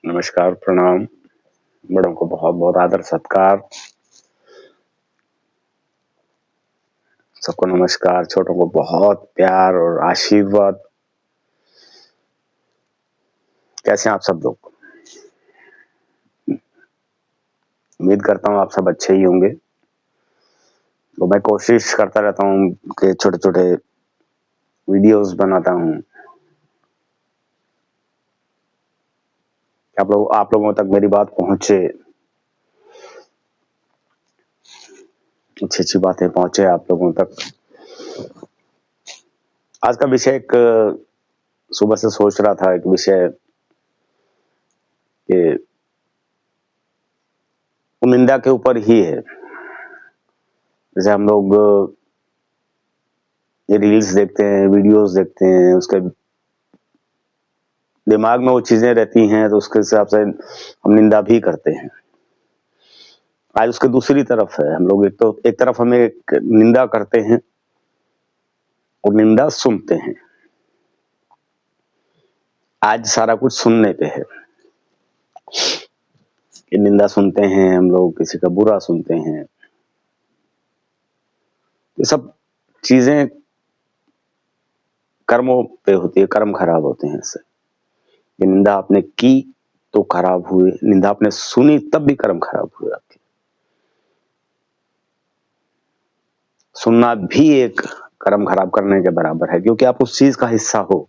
नमस्कार, प्रणाम। बड़ों को बहुत-बहुत आदर सत्कार। सबको नमस्कार, छोटों को बहुत प्यार और आशीर्वाद। कैसे हैं आप सब लोग? उम्मीद करता हूँ आप सब अच्छे ही होंगे। तो मैं कोशिश करता रहता हूँ कि छोटे-छोटे वीडियोज़ बनाता हूँ। आप लोगों तक मेरी बात पहुँचे। अच्छी-अच्छी बातें पहुँचे आप लोगों तक। आज का विषय सुबह से सोच रहा था एक विषय कि निंदा के ऊपर ही है। जैसे हम लोग ये रील्स देखते हैं, वीडियोज़ देखते हैं, उसके दिमाग में वो चीज़ें रहती हैं तो उसके हिसाब से हम निंदा भी करते हैं। आज उसके दूसरी तरफ है, हम लोग एक तरफ हमें निंदा करते हैं और निंदा सुनते हैं। आज सारा कुछ सुनने पे है। कि निंदा सुनते हैं हम लोग, किसी का बुरा सुनते हैं। ये सब चीज़ें कर्मों पे होती है, कर्म खराब होते हैं इससे। ये निंदा आपने की तो खराब हुए, निंदा आपने सुनी तब भी कर्म खराब हुए आपके। सुनना भी एक कर्म खराब करने के बराबर है क्योंकि आप उस चीज़ का हिस्सा हो।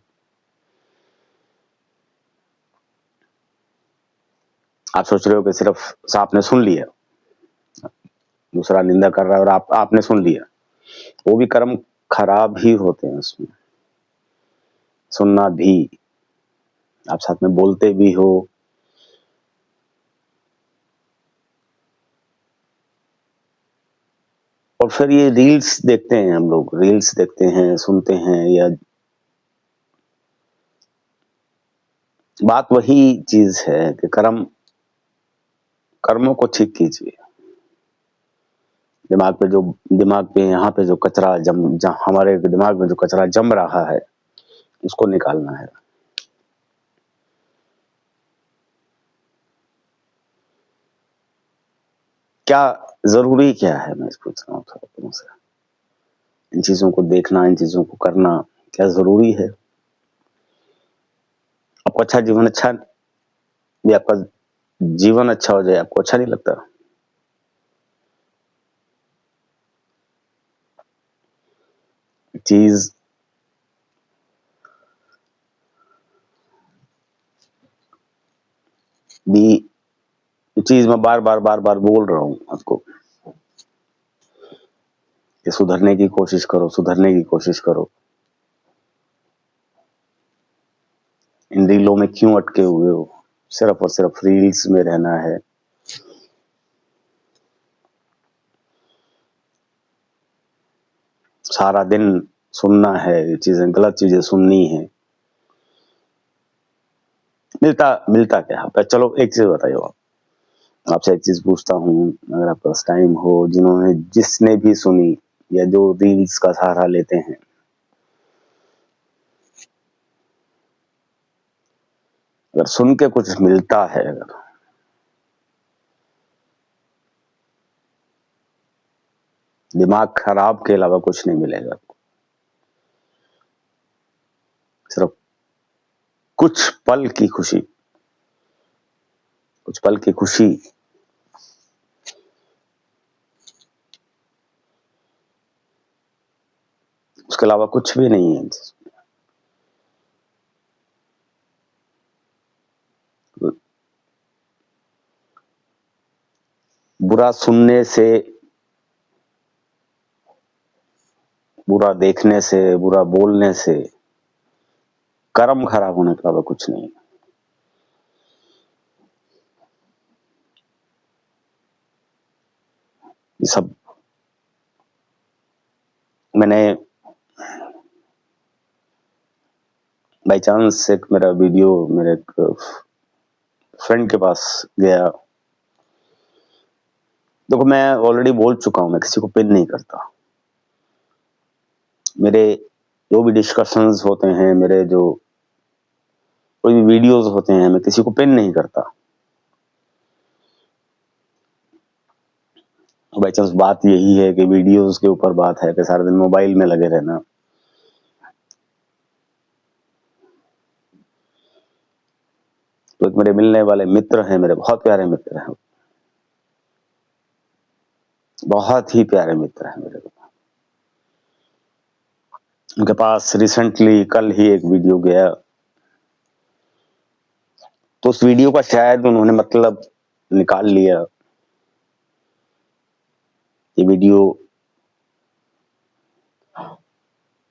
आप सोच रहे हो कि सिर्फ आपने सुन लिया, दूसरा निंदा कर रहा है और आपने सुन लिया, वो भी कर्म खराब ही होते हैं उसमें। सुनना भी, आप साथ में बोलते भी हो, और फिर ये रील्स देखते हैं हम लोग, रील्स देखते हैं, सुनते हैं, या बात वही चीज है कि कर्मों को ठीक कीजिए। दिमाग पे यहाँ पे जो कचरा हमारे दिमाग में जो कचरा जम रहा है उसको निकालना है। क्या जरूरी क्या है, मैं पूछ रहा हूँ थोड़ा तुमसे। इन चीजों को देखना, इन चीजों को करना क्या जरूरी है? आपको अच्छा जीवन अच्छा ये आपका जीवन अच्छा हो जाए, आपको अच्छा नहीं लगता? चीज भी चीज मैं बार बार बोल रहा हूं आपको कि सुधरने की कोशिश करो, सुधरने की कोशिश करो। इन रीलों में क्यों अटके हुए हो? सिर्फ और सिर्फ रील्स में रहना है। सारा दिन सुनना है, ये चीजें गलत चीजें सुननी है। मिलता क्या है? चलो एक चीज बताइए, आपसे एक चीज पूछता हूँ, अगर आपके पास टाइम हो, जिसने भी सुनी या जो रील्स का सहारा लेते हैं, अगर सुन के कुछ मिलता है, अगर दिमाग खराब के अलावा कुछ नहीं मिलेगा आपको। सिर्फ कुछ पल की खुशी, कुछ पल की खुशी, उसके अलावा कुछ भी नहीं है। बुरा सुनने से, बुरा देखने से, बुरा बोलने से कर्म खराब होने के अलावा कुछ नहीं। ये सब मैंने बाई चांस एक मेरा वीडियो मेरे एक फ्रेंड के पास गया। देखो, मैं ऑलरेडी बोल चुका हूं, मैं किसी को पिन नहीं करता। मेरे जो भी डिस्कशंस होते हैं, मेरे जो कोई भी वीडियोस होते हैं मैं किसी को पिन नहीं करता। बाई चांस बात यही है कि वीडियोस के ऊपर बात है कि सारा दिन मोबाइल में लगे रहना, तो एक मेरे मिलने वाले मित्र हैं, मेरे बहुत प्यारे मित्र हैं, बहुत ही प्यारे मित्र हैं मेरे को। उनके पास रिसेंटली कल ही एक वीडियो गया, तो उस वीडियो का शायद उन्होंने मतलब निकाल लिया। ये वीडियो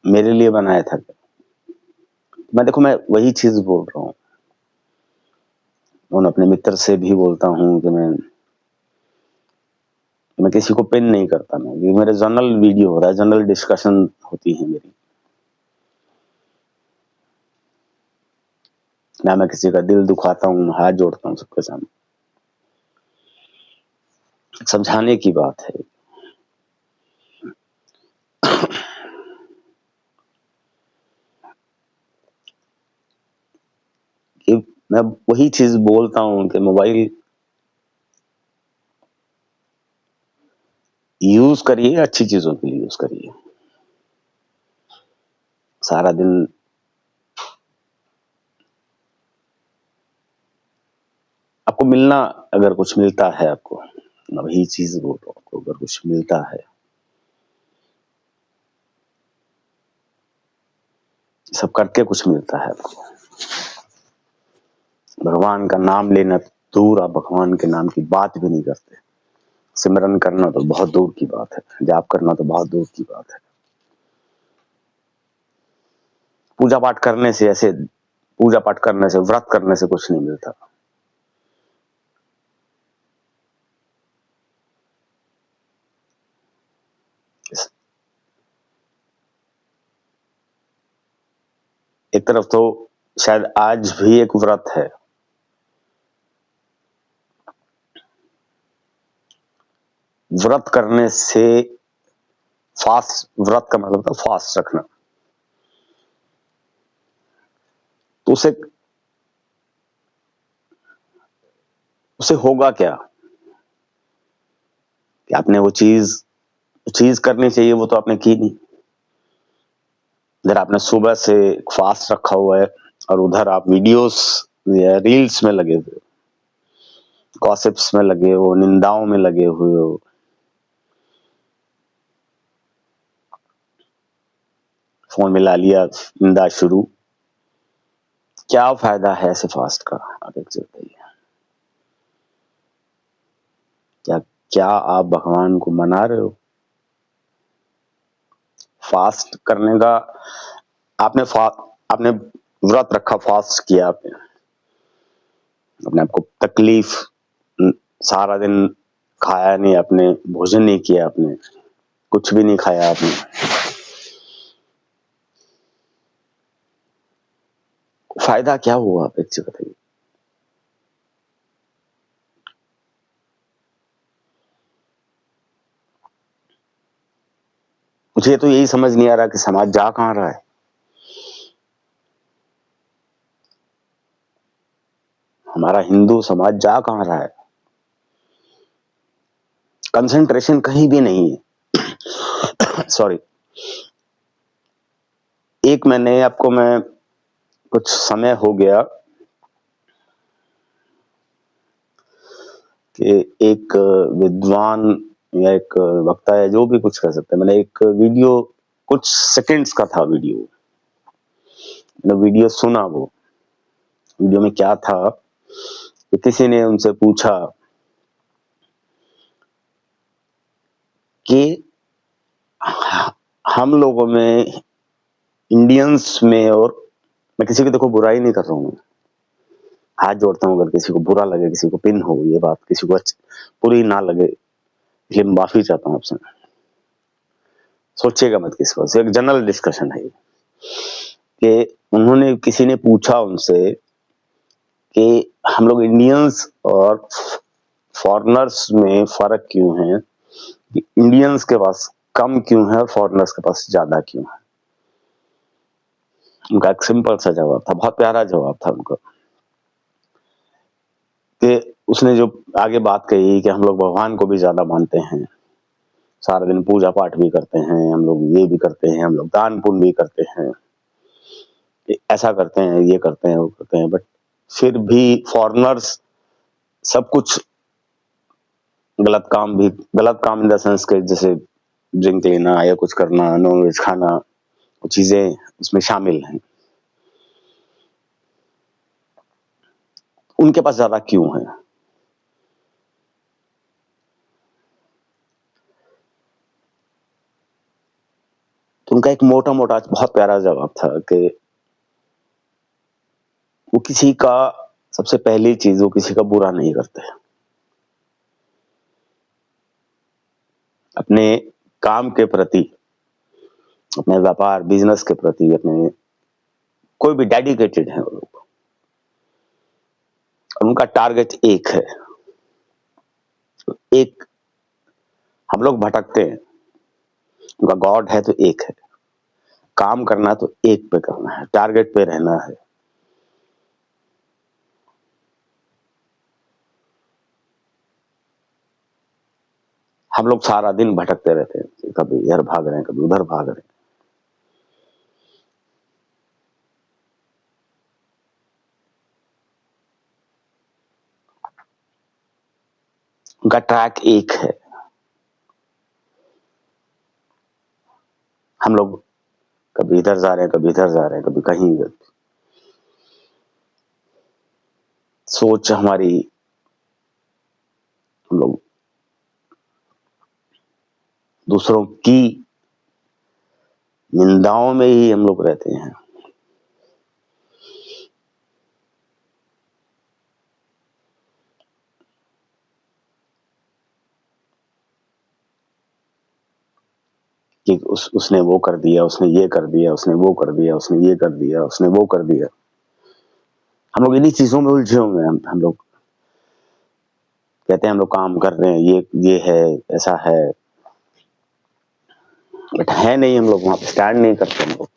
मेरे लिए बनाया था। मैं वही चीज बोल रहा हूँ, उन अपने मित्र से भी बोलता हूँ कि मैं किसी को पिन नहीं करता। ये मेरे जनरल वीडियो हो रहा है, जनरल डिस्कशन होती है मेरी, ना मैं किसी का दिल दुखाता हूँ, हाथ जोड़ता हूँ सबके सामने। समझाने की बात है। कि मैं वही चीज बोलता हूँ कि मोबाइल यूज करिए, अच्छी चीजों के लिए यूज करिए। सारा दिन आपको मिलना, अगर कुछ मिलता है आपको, मैं वही चीज बोल रहा हूँ, आपको अगर कुछ मिलता है, सब करके कुछ मिलता है आपको। भगवान का नाम लेना दूर, आप भगवान के नाम की बात भी नहीं करते। सिमरन करना तो बहुत दूर की बात है, जाप करना तो बहुत दूर की बात है। पूजा पाठ करने से व्रत करने से कुछ नहीं मिलता। एक तरफ तो शायद आज भी एक व्रत है, व्रत करने से व्रत का मतलब था फास्ट रखना, तो उसे होगा क्या कि आपने वो चीज करनी चाहिए, वो तो आपने की नहीं। इधर आपने सुबह से फास्ट रखा हुआ है और उधर आप वीडियोस या रील्स में लगे हुए हो, गॉसिप्स में लगे हो, निंदाओं में लगे हुए हो, फोन मिला लिया, निंदा शुरू। क्या फायदा है ऐसे फास्ट का? आप एक चीज बताइए, क्या क्या आप भगवान को मना रहे हो? फास्ट करने का आपने व्रत रखा, फास्ट किया आपने, अपने आपको तकलीफ, सारा दिन खाया नहीं आपने, भोजन नहीं किया आपने, कुछ भी नहीं खाया आपने, फायदा क्या हुआ? आप एक चीज बताइए। मुझे तो यही समझ नहीं आ रहा कि समाज जा कहां रहा है। हमारा हिंदू समाज जा कहां रहा है? कंसंट्रेशन कहीं भी नहीं है। सॉरी। मैं कुछ समय हो गया कि एक विद्वान या एक वक्ता है, जो भी कुछ कह सकते हैं, मैंने एक वीडियो, कुछ सेकंड्स का था वीडियो, मैंने वीडियो सुना। वो वीडियो में क्या था कि किसी ने उनसे पूछा कि हम लोगों में, इंडियंस में, और मैं किसी की देखो बुराई नहीं कर रहा हूँ, हाथ जोड़ता हूँ, अगर किसी को बुरा लगे, किसी को पिन हो ये बात, किसी को बुरी ना लगे, इसलिए माफी चाहता हूँ आपसे। सोचिएगा मत किसी को, एक जनरल डिस्कशन है कि किसी ने पूछा उनसे कि हम लोग इंडियंस और फॉरेनर्स में फर्क क्यों है, कि इंडियंस के पास कम क्यों है और फॉरेनर्स के पास ज्यादा क्यों है। उनका एक सिंपल सा जवाब था, बहुत प्यारा जवाब था उनका, कि उसने जो आगे बात कही कि हम लोग भगवान को भी ज्यादा मानते हैं, सारा दिन पूजा पाठ भी करते हैं, हम लोग ये भी करते हैं, हम लोग दान पुण्य भी करते हैं, ऐसा करते हैं, ये करते हैं, वो करते हैं, बट फिर भी फॉरेनर्स सब कुछ गलत काम भी, गलत काम इन द सेंस के जैसे ड्रिंक लेना या कुछ करना, नॉनवेज खाना, वो चीजें उसमें शामिल हैं, उनके पास ज्यादा क्यों है? तो उनका एक मोटा मोटा बहुत प्यारा जवाब था कि वो किसी का, सबसे पहली चीज, वो किसी का बुरा नहीं करते, अपने काम के प्रति, अपने व्यापार बिजनेस के प्रति, अपने कोई भी डेडिकेटेड है वो लोग, उनका टारगेट एक है। एक, हम लोग भटकते हैं, उनका गॉड है तो एक है, काम करना तो एक पे करना है, टारगेट पे रहना है। हम लोग सारा दिन भटकते रहते हैं, कभी इधर भाग रहे हैं, कभी उधर भाग रहे हैं। उनका ट्रैक एक है, हम लोग कभी इधर जा रहे हैं, कभी इधर जा रहे हैं, कभी कहीं। सोच हमारी, हम लोग दूसरों की निंदाओं में ही हम लोग रहते हैं। कि उसने वो कर दिया, उसने ये कर दिया, उसने वो कर दिया, उसने ये कर दिया, उसने वो कर दिया। हम लोग इन्हीं चीजों में उलझे हुए हैं। हम लोग कहते हैं हम लोग काम कर रहे हैं, ये है, ऐसा है, बट है नहीं। हम लोग वहां पे स्टैंड नहीं करते, हम लोग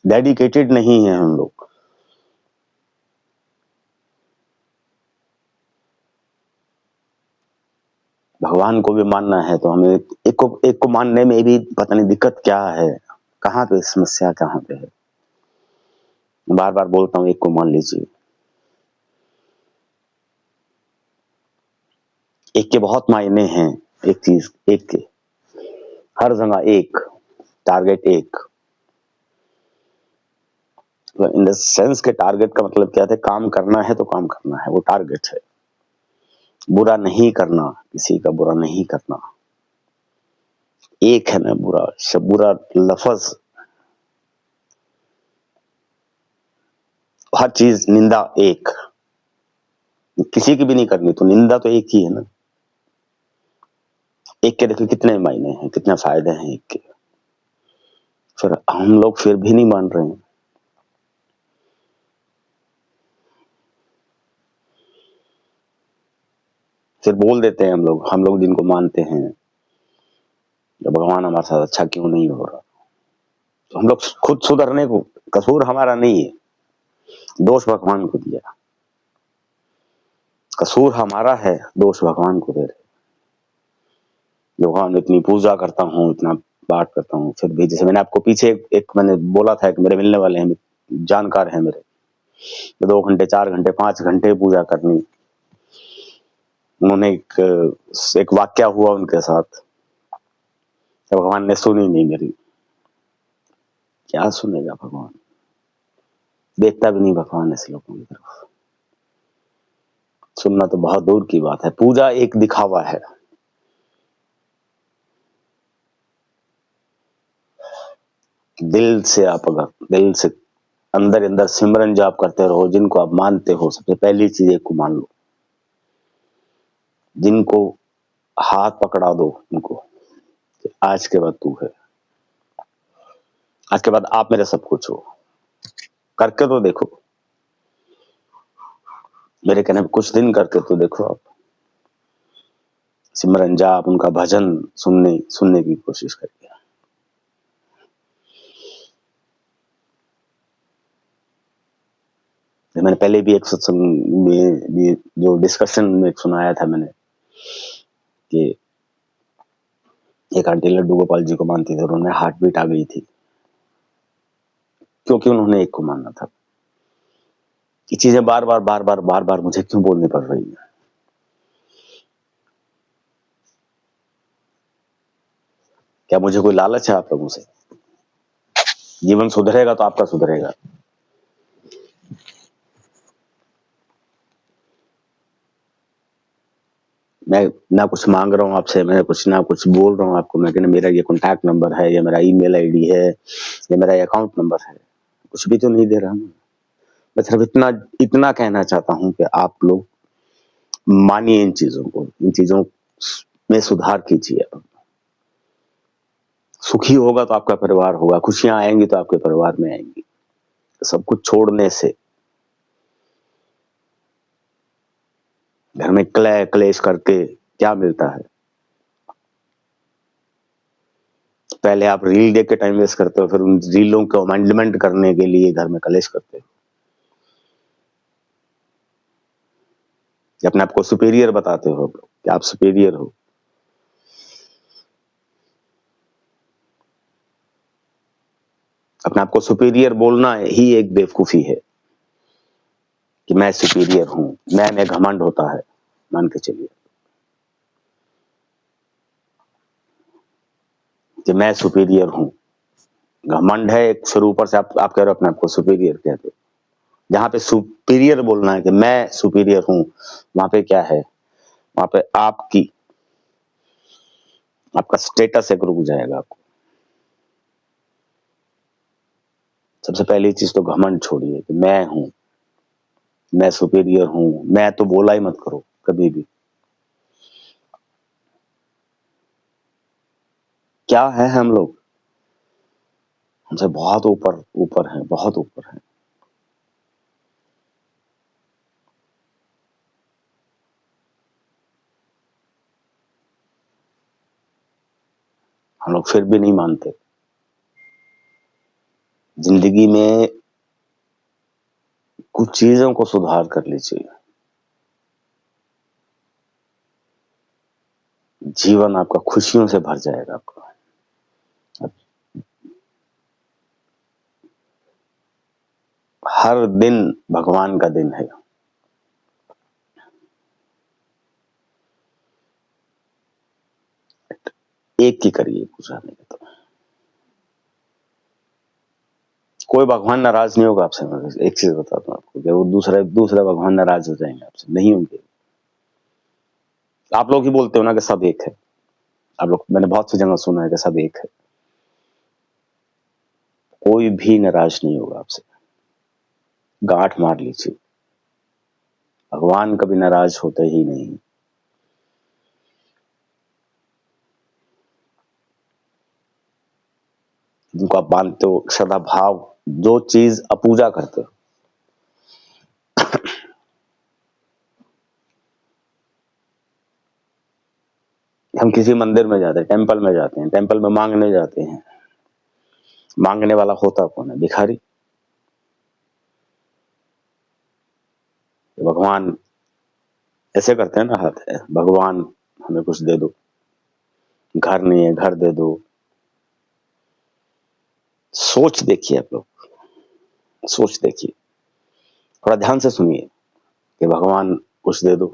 डेडिकेटेड नहीं है। हम लोग भगवान को भी मानना है तो हमें एक को मानने में भी पता नहीं दिक्कत क्या है, कहाँ पे समस्या कहाँ पे है। बार बार बोलता हूँ, एक को मान लीजिए। एक के बहुत मायने हैं, एक चीज एक के, हर जगह एक, टारगेट एक। इन द सेंस के टारगेट का मतलब क्या है? काम करना है तो काम करना है, वो टारगेट है। बुरा नहीं करना, किसी का बुरा नहीं करना, एक है ना बुरा शब्द, बुरा लफ्ज, हर चीज निंदा एक, किसी की भी नहीं करनी तो निंदा तो एक ही है ना। एक के देखो कितने मायने हैं, कितने फायदे हैं एक के, फिर हम लोग फिर भी नहीं मान रहे हैं। फिर बोल देते हैं हम लोग जिनको मानते हैं, जब भगवान हमारे साथ अच्छा क्यों नहीं हो रहा, तो हम लोग खुद सुधरने को, कसूर हमारा नहीं है, दोष भगवान को दिया। कसूर हमारा है, दोष भगवान को दे रहे। भगवान इतनी पूजा करता हूँ, इतना पाठ करता हूँ, फिर भी जैसे मैंने आपको पीछे एक मैंने बोला था कि मेरे मिलने वाले हैं, जानकार हैं मेरे, 2 घंटे 4 घंटे 5 घंटे पूजा करनी। उन्होंने एक वाक्या हुआ उनके साथ, तो भगवान ने सुनी नहीं मेरी। क्या सुनेगा भगवान, देखता भी नहीं भगवान ऐसे लोगों की तरफ। सुनना तो बहुत दूर की बात है। पूजा एक दिखावा है, दिल से आप अगर दिल से अंदर अंदर सिमरन जाप करते रहो, जिनको आप मानते हो, सबसे पहली चीज एक को मान लो, जिनको हाथ पकड़ा दो उनको, आज के बाद तू है, आज के बाद आप मेरे सब कुछ हो, करके तो देखो, मेरे कहने पे कुछ दिन करके तो देखो आप, सिमरन जाप, उनका भजन सुनने की कोशिश करिए। मैंने पहले भी एक सत्संग में भी जो डिस्कशन में सुनाया था मैंने कि एक आंटी लड्डू गोपाल जी को मानती थी और उन्हें हार्ट बीट आ गई थी क्योंकि उन्होंने एक को मानना था। ये चीजें बार बार मुझे क्यों बोलनी पड़ रही है? क्या मुझे कोई लालच है आप लोगों से? जीवन सुधरेगा तो आपका सुधरेगा। मैं ना कुछ मांग रहा हूँ आपसे, मैं कुछ ना कुछ बोल रहा हूँ आपको, मैं कहना मेरा ये कॉन्टैक्ट नंबर है, या मेरा ईमेल आईडी है, या मेरा अकाउंट नंबर है, कुछ भी तो नहीं दे रहा हूँ। मैं सिर्फ इतना इतना कहना चाहता हूँ कि आप लोग मानिए इन चीजों को, इन चीजों में सुधार कीजिए। सुखी होगा तो आपका परिवार होगा, खुशियां आएंगी तो आपके परिवार में आएंगी। सब कुछ छोड़ने से घर में क्लेश करके क्या मिलता है? पहले आप रील देख के टाइम वेस्ट करते हो, फिर उन रीलों को अमेंडमेंट करने के लिए घर में क्लेश करते हो, अपने आप को सुपीरियर बताते हो कि आप सुपीरियर हो। अपने आप को सुपीरियर बोलना ही एक बेवकूफी है कि मैं सुपीरियर हूं, मैं घमंड होता है, मान के चलिए कि मैं सुपीरियर हूं। घमंड है एक, फिर ऊपर से आप कह रहे हो अपने आप को सुपीरियर कहते हो। जहां पे सुपीरियर बोलना है कि मैं सुपीरियर हूं, वहां पे क्या है? वहां पे आपका स्टेटस एक रुक जाएगा। आपको सबसे पहली चीज तो घमंड छोड़िए कि मैं हूं, मैं सुपीरियर हूं। मैं तो बोला ही मत करो कभी भी। क्या है हम लोग? हमसे बहुत ऊपर ऊपर हैं, बहुत ऊपर हैं। हम लोग फिर भी नहीं मानते। जिंदगी में कुछ चीजों को सुधार कर लीजिए, जीवन आपका खुशियों से भर जाएगा। आपका हर दिन भगवान का दिन है। एक की करिए पूजा, नहीं तो कोई भगवान नाराज नहीं होगा आपसे। मैं एक चीज बताता हूँ आपको कि वो दूसरा भगवान नाराज हो जाएंगे आपसे, नहीं होंगे। आप लोग ही बोलते हो ना कि सब एक है। आप लोग, मैंने बहुत सी जगह सुना है कि सब एक है। कोई भी नाराज नहीं होगा आपसे। गांठ मार लीजिए, भगवान कभी नाराज होते ही नहीं। जिनको आप मानते हो, श्रद्धा भाव, जो चीज अपूजा करते हो। हम किसी मंदिर में जाते हैं, टेंपल में जाते हैं, टेंपल में मांगने जाते हैं। मांगने वाला होता कौन है? भिखारी। भगवान ऐसे करते हैं ना हाथ, भगवान हमें कुछ दे दो, घर नहीं है घर दे दो। सोच देखिए आप लोग, सोच देखिए, थोड़ा ध्यान से सुनिए कि भगवान कुछ दे दो।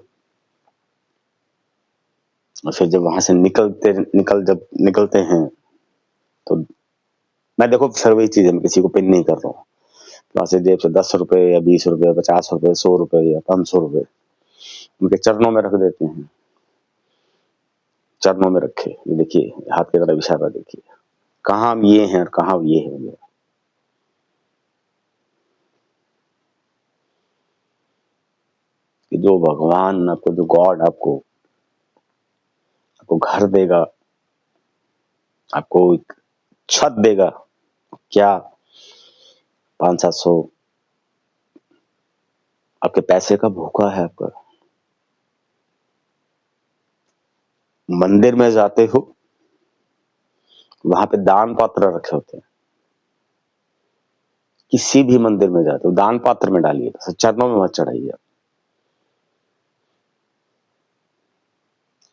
और फिर जब वहां से जब निकलते हैं तो मैं, देखो सर वही चीज है, मैं किसी को पिन नहीं कर रहा हूँ। वहां से जेब से 10 रुपए या 20 रुपए, 50 रुपए, 100 रुपए या 500 रुपए उनके चरणों में रख देते हैं। चरणों में रखे, ये देखिए हाथ की तरफ इशारा देखिए, कहाँ ये है और कहाँ ये है। कि जो भगवान आपको, जो गॉड आपको घर देगा, आपको एक छत देगा, क्या 500-700 आपके पैसे का भूखा है आपका। मंदिर में जाते हो, वहां पे दान पात्र रखे होते हैं, किसी भी मंदिर में जाते हो दान पात्र में डालिए, चरणों में मत चढ़ाइए,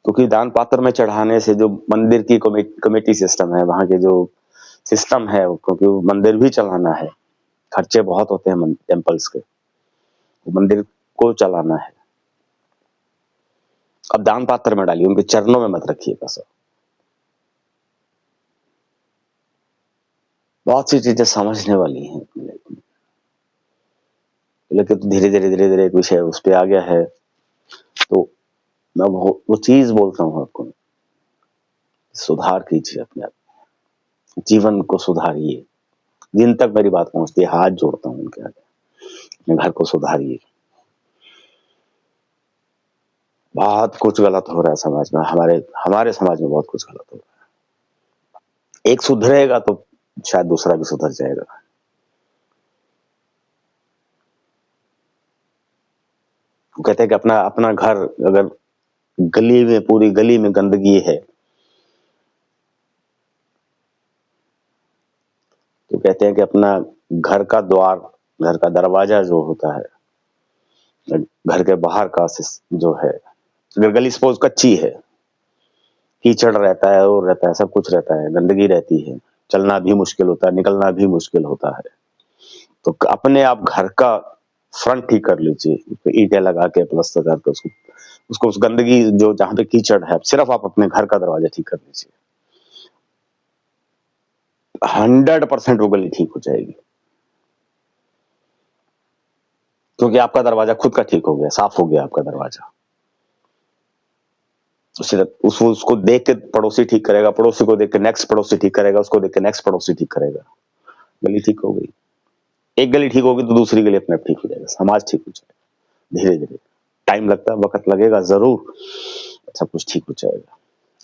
क्योंकि दान पात्र में चढ़ाने से जो मंदिर की कमेटी सिस्टम है, वहां के जो सिस्टम है, क्योंकि वो मंदिर भी चलाना है, खर्चे बहुत होते हैं टेम्पल्स के, मंदिर को चलाना है। अब दान पात्र में डालिए, उनके चरणों में मत रखिए पैसा। बहुत सी चीजें समझने वाली हैं, लेकिन तो धीरे धीरे एक विषय उस पर आ गया है, तो मैं वो चीज बोलता हूँ आपको, सुधार कीजिए अपने आप, जीवन को सुधारिए। जिन तक मेरी बात पहुंचती है हाथ जोड़ता हूँ उनके आगे, अपने घर को सुधारिए। बहुत कुछ गलत हो रहा है समाज में, हमारे समाज में बहुत कुछ गलत हो रहा है। एक सुधरेगा तो शायद दूसरा भी सुधर जाएगा। वो कहते हैं कि अपना घर, अगर गली में, पूरी गली में गंदगी है, तो कहते हैं कि अपना घर का द्वार, घर का दरवाजा जो होता है, घर के बाहर का जो है, अगर गली सपोज कच्ची है, कीचड़ रहता है और रहता है, सब कुछ रहता है, गंदगी रहती है, चलना भी मुश्किल होता है, निकलना भी मुश्किल होता है, तो अपने आप घर का फ्रंट ठीक कर लीजिए, ईंटें लगा के प्लास्टर करके उसको उस गंदगी जो जहां पे कीचड़ है, सिर्फ आप अपने घर का दरवाजा ठीक कर लीजिए, 100% वो गली ठीक हो जाएगी, क्योंकि आपका दरवाजा खुद का ठीक हो गया, साफ हो गया आपका दरवाजा। उसको देख के पड़ोसी ठीक करेगा, पड़ोसी को देख के नेक्स्ट पड़ोसी ठीक करेगा, उसको देख के नेक्स्ट पड़ोसी ठीक करेगा, गली ठीक हो गई। एक गली ठीक होगी तो दूसरी गली अपने आप ठीक हो जाएगा, समाज ठीक हो जाएगा। धीरे धीरे टाइम लगता है, वक्त लगेगा जरूर, सब कुछ ठीक हो जाएगा।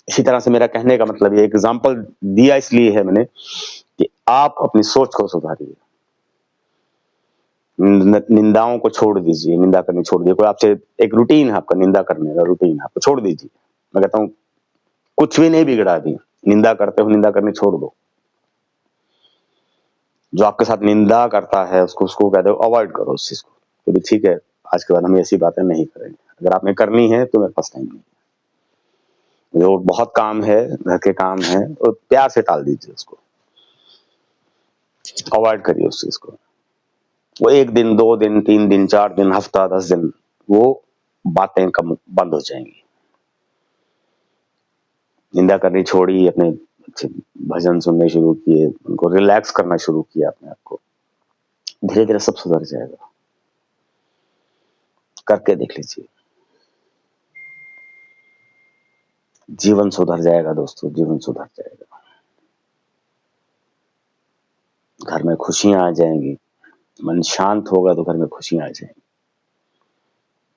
इसी तरह से मेरा कहने का मतलब, ये एग्जाम्पल दिया इसलिए है मैंने कि आप अपनी सोच को सुधारिए, निंदाओं को छोड़ दीजिए, निंदा करनी छोड़ दीजिए। कोई आपसे एक रूटीन है आपका, निंदा करने का रूटीन है आपका, छोड़ दीजिए। मैं कहता हूँ कुछ भी नहीं बिगड़ा अभी, निंदा करते हो, निंदा करनी छोड़ दो। जो आपके साथ निंदा करता है उसको कहते हो अवॉइड करो उस चीज को, क्योंकि ठीक है आज के बाद हम ऐसी बातें नहीं करेंगे। अगर आपने करनी है तो मेरे पास टाइम नहीं है, जो बहुत काम है, घर के काम है, और प्यार से टाल दीजिए उसको, अवॉइड करिए उस चीज को। वो 1 दिन, 2 दिन, 3 दिन, 4 दिन, हफ्ता, 10 दिन, वो बातें कम बंद हो जाएंगी। निंदा करनी छोड़ी, अपने अच्छे भजन सुनने शुरू किए, उनको रिलैक्स करना शुरू किया अपने आप को, धीरे धीरे सब सुधर जाएगा। करके देख लीजिए, जीवन सुधर जाएगा दोस्तों, जीवन सुधर जाएगा। घर में खुशियां आ जाएंगी, मन शांत होगा तो घर में खुशियां आ जाएंगी।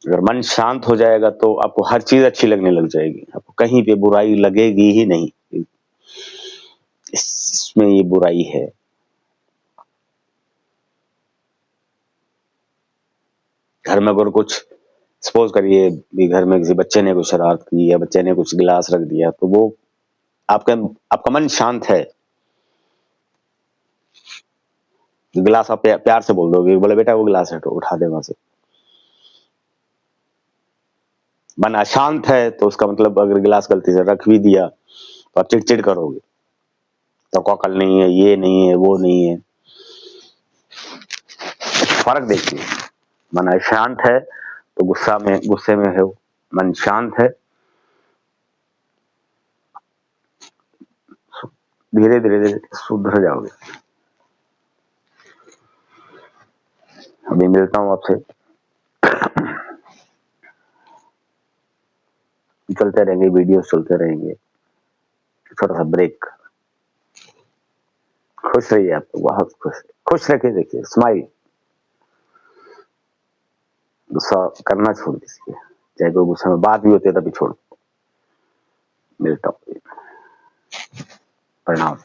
अगर मन शांत हो जाएगा तो आपको हर चीज अच्छी लगने लग जाएगी, आपको कहीं पे बुराई लगेगी ही नहीं, इसमें ये बुराई है। घर में अगर कुछ सपोज करिए भी, घर में किसी बच्चे ने कुछ शरारत की या बच्चे ने कुछ गिलास रख दिया, तो वो आपका मन शांत है, गिलास आप प्यार से बोल दोगे, बोले बेटा वो गिलास हटो, उठा दे वहां से। मन अशांत है तो उसका मतलब, अगर गिलास गलती से रख भी दिया तो आप चिड़चिड़ करोगे, तो अकल नहीं है, ये नहीं है, वो नहीं है। फर्क देखिए, मन अशांत है तो गुस्से में है, मन शांत है, धीरे धीरे सुधर जाओगे। अभी मिलता हूं आपसे, चलते रहेंगे वीडियोस, चलते रहेंगे, छोटा सा ब्रेक। खुश रहिए, आप बहुत खुश रखिए, देखिए स्माइल, गुस्सा करना छोड़ दीजिए, चाहे कोई गुस्से में बात भी होती है तभी छोड़ दो। मिलता हूँ, प्रणाम।